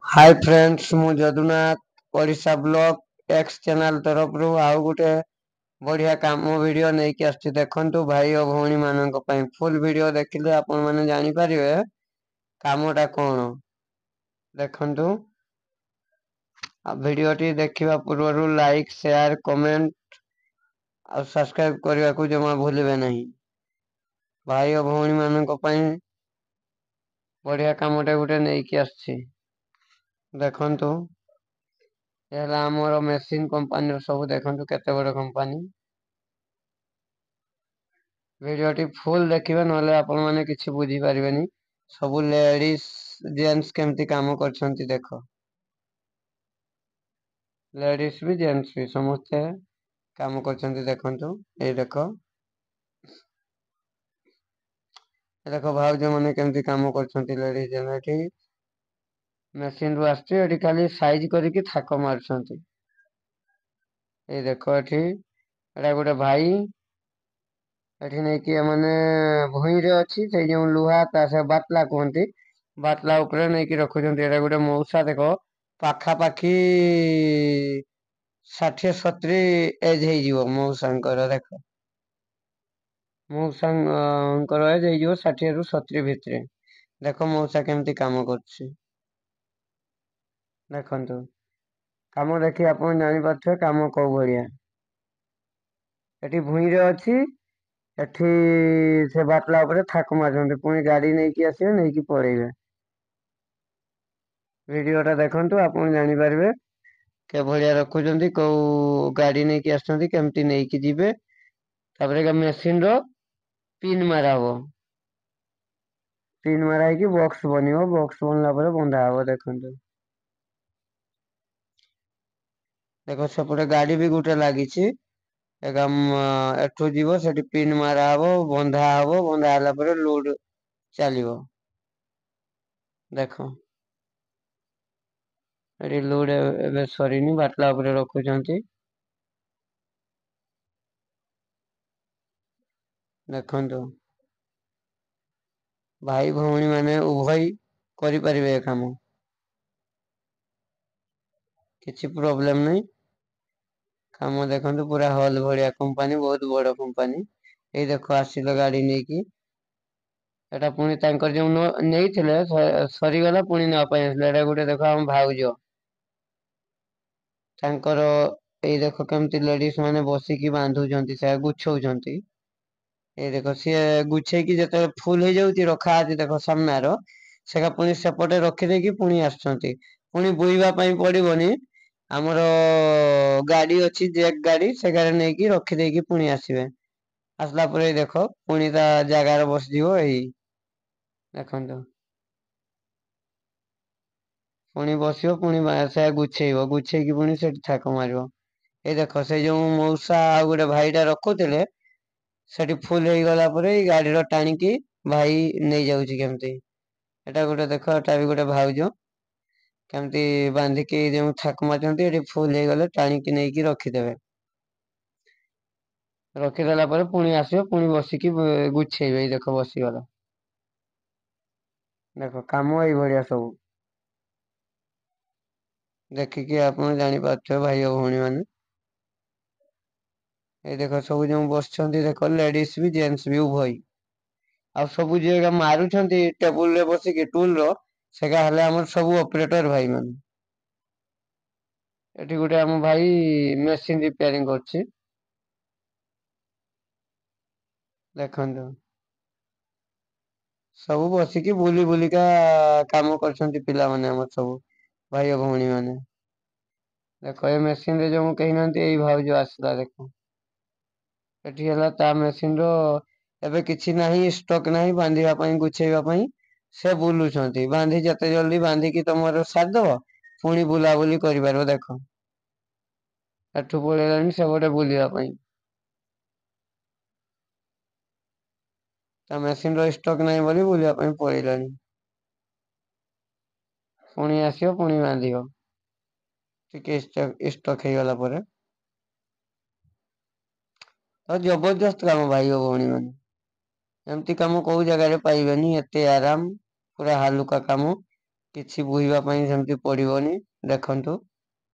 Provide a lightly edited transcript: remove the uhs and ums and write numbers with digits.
Hi friends मु Jadunath Odisha blog x channel तरफ रु आउ गुटे बढ़िया काम वीडियो नहीं कि आछि देखंतु भाई और भौणी मानक पई फुल वीडियो देखिले आपण माने जानि परिबे कामटा कोन देखंतु आ वीडियो टी देखिबा पूर्व लाइक शेयर कमेंट आ सब्सक्राइब करने को जमा भूलिबे नहीं भाई और भौणी मानक पई बढ़िया कामटा गुटे नहीं कि आछि देखंतु आमर मेसीन कंपानी सब देखो केते बड़ कंपानी वीडियो फुल देखिए ना आपण मैंने किसी बुझी पारे सब लेडीज जेंट्स केमती काम कर देख लेडीज भी जेंट्स भी समस्ते काम कर देखु ये देख देख भाउज मैंने केमती काम कर लेडीज मेसीन रू आसटी खाली साइज करके थाक मार्च ये देख एटा गोटे भाई एठी नहीं कि माने भूई रे अछि से जो लुहा ता से बाटला कहंती बाटला ऊपर नहीं कि रखुचंती एटा गोटे मौसा देखो पाखा पाखी 60-70 एज हो मौसांकर देख मौसांकर एज हो 60 रु 70 भितर देख मौसा केमती काम कर देखंतु काम देखि आपण जानि पारथै काम को भलिया एठी भूई रे अछि एठी से बाटला ऊपर थाक मारछंती पुणी गाड़ी नहीं कि आसीबे नहीं कि पळेइबे वीडियोटा देखंतु आपण जानि पारबे के भलिया रखुचंती को गाड़ी नहीं कि आछंती केमती नहीं कि जिबे तापरे मेसीन रो पिन मारा हबो पिन मारा कि बॉक्स बनिवो बॉक्स बनला परे बंधा हबो देखंतु देखो सेपटे गाड़ी भी गुटे लागिछि एगम एठू जीवो सेठी पिन मारा हबो बंधा हला परे लोड चलिवो देखो एठी लोड एबे सरीनी बाटला ऊपर रखुचंती देखंतु भाई भौणी माने उभय करि परिबे काम किछि प्रॉब्लम नहीं काम देखंतु पूरा हॉल भलिया कंपनी बहुत बड़ कंपनी ए देखो आसिलो गाड़ी नहीं कि एटा पुणी तांकर जो नहींथिले सरीगला पुणी ना पई आसले एटा गुटे देखो हम भाउजो तांकर एई देखो केमती लेडीज माने बसिकी बांधुचंती से गुछौचंती ए देखो सी गुछे की जते फुल हो जाउची रखा अछि देखो सामना रो सेका पुणी सेपटे रखी देकी पुणी आछंती पुणी बोईबा पई पड़िबोनी ଆମର ଗାଡି ଅଛି ଜେକ୍ ଗାଡି ସେ ଗାଡି ନେଇକି ରଖିଦେଇକି ପୁଣି ଆସିବେ ଆସିଲା ପରେ ଦେଖ ପୁଣି ତା ଜାଗାରେ ବସିଯିବ ଏଇ ଦେଖନ୍ତୁ ପୁଣି ବସିବ ପୁଣି ସେ ଗୁଛେଇବ ଗୁଛେଇକି ପୁଣି ସେଠି ଥାକ ମାରିବ ଏଇ ଦେଖ ସେଇ ଯୋଉ ମଉସା ଆଉ ଗୋଟେ ଭାଇଟା ରଖୁଥିଲେ ସେଠି ଫୁଲ ହେଇଗଲା ପରେ ଏଇ ଗାଡିର ଟାଣିକି ଭାଇ ନେଇଯାଉଛି କେମତି ଏଟା ଗୋଟେ ଦେଖ ଏଟା ବି ଗୋଟେ ଭାଉଜ କେମିତି ବାନ୍ଧିକି ଯୋଉ ଥାକ ମାରିଛନ୍ତି ଏଠି ଫୁଲ ହେଇଗଲେ ଟାଣିକି ନେଇକି ରଖିଦେବେ ରଖିଦେଲା ପରେ ପୁଣି ଆସିବ ପୁଣି ବସିକି ଗୁଛେଇବେ ଦେଖ ବସିଗଲା ଦେଖ କାମ ଏଇଭଳିଆ ସବୁ ଦେଖିକି ଆପଣ ଜାଣିପାରୁଥିବେ ଭାଇ ଓ ଭଉଣୀ ମାନେ ଏଇ ଦେଖ ସବୁ ଯୋଉ ବସିଛନ୍ତି ଦେଖ ଲେଡିଜ ବି ଜେଣ୍ଟସ ବି ଉଭୟ ଆଉ ସବୁ ଯିଏ ମାରୁଛନ୍ତି ଟେବୁଲ ରେ ବସିକି ଟୁଲ ର ସେଟା ହେଲେ ଆମର ସବୁ ଅପରେଟର ଭାଇ ମାନେ ଏଠି ଗୋଟେ ଆମ ଭାଇ ମେସିନ ରିପେୟାରିଂ କରୁଛି ଦେଖନ୍ତୁ ସବୁ ବସିକି ବୁଲି ବୁଲିକା କାମ କରୁଛନ୍ତି ପିଲାମାନେ ଆମର ସବୁ ଭାଇ ଓ ଭଉଣୀ ମାନେ ଦେଖ ଏ ମେସିନ ରେ ଯୋଉ କେହି ନାହାନ୍ତି ଏଇ ଭାଉଜ ଆସିଲା ଦେଖ ଏଠି ହେଲା ତା ମେସିନ ର ଏବେ କିଛି ନାହିଁ ଷ୍ଟକ୍ ନାହିଁ ବାନ୍ଧିବା ପାଇଁ ଗୁଛେଇବା ପାଇଁ ସେ ବୁଲୁଛନ୍ତି ବାନ୍ଧି ଯେତେ ଜଲଦି ବାନ୍ଧିକି ତମର ସାରିଦବ ପୁଣି ବୁଲାବୁଲି କରିପାରିବ ଦେଖ ଏଠୁ ପଳେଇଲାଣି ସେ ଗୋଟେ ବୁଲିବା ପାଇଁ ତା ମେସିନ ର ଷ୍ଟକ୍ ନାହିଁ ବୋଲି ବୁଲିବା ପାଇଁ ପଳେଇଲାଣି ପୁଣି ଆସିବ ପୁଣି ବାନ୍ଧିବ ଟିକେ ଷ୍ଟକ୍ ହେଇଗଲା ପରେ ଆଉ ଜବରଦସ୍ତ କାମ ଭାଇ ଓ ଭଉଣୀ ମାନେ ଏମିତି କାମ କୋଉ ଜାଗାରେ ପାଇବେନି ଏତେ ଆରାମ ପୁରା ହାଲୁକା କାମ କିଛି ବୁହିବା ପାଇଁ ସେମିତି ପଡିବନି ଦେଖନ୍ତୁ।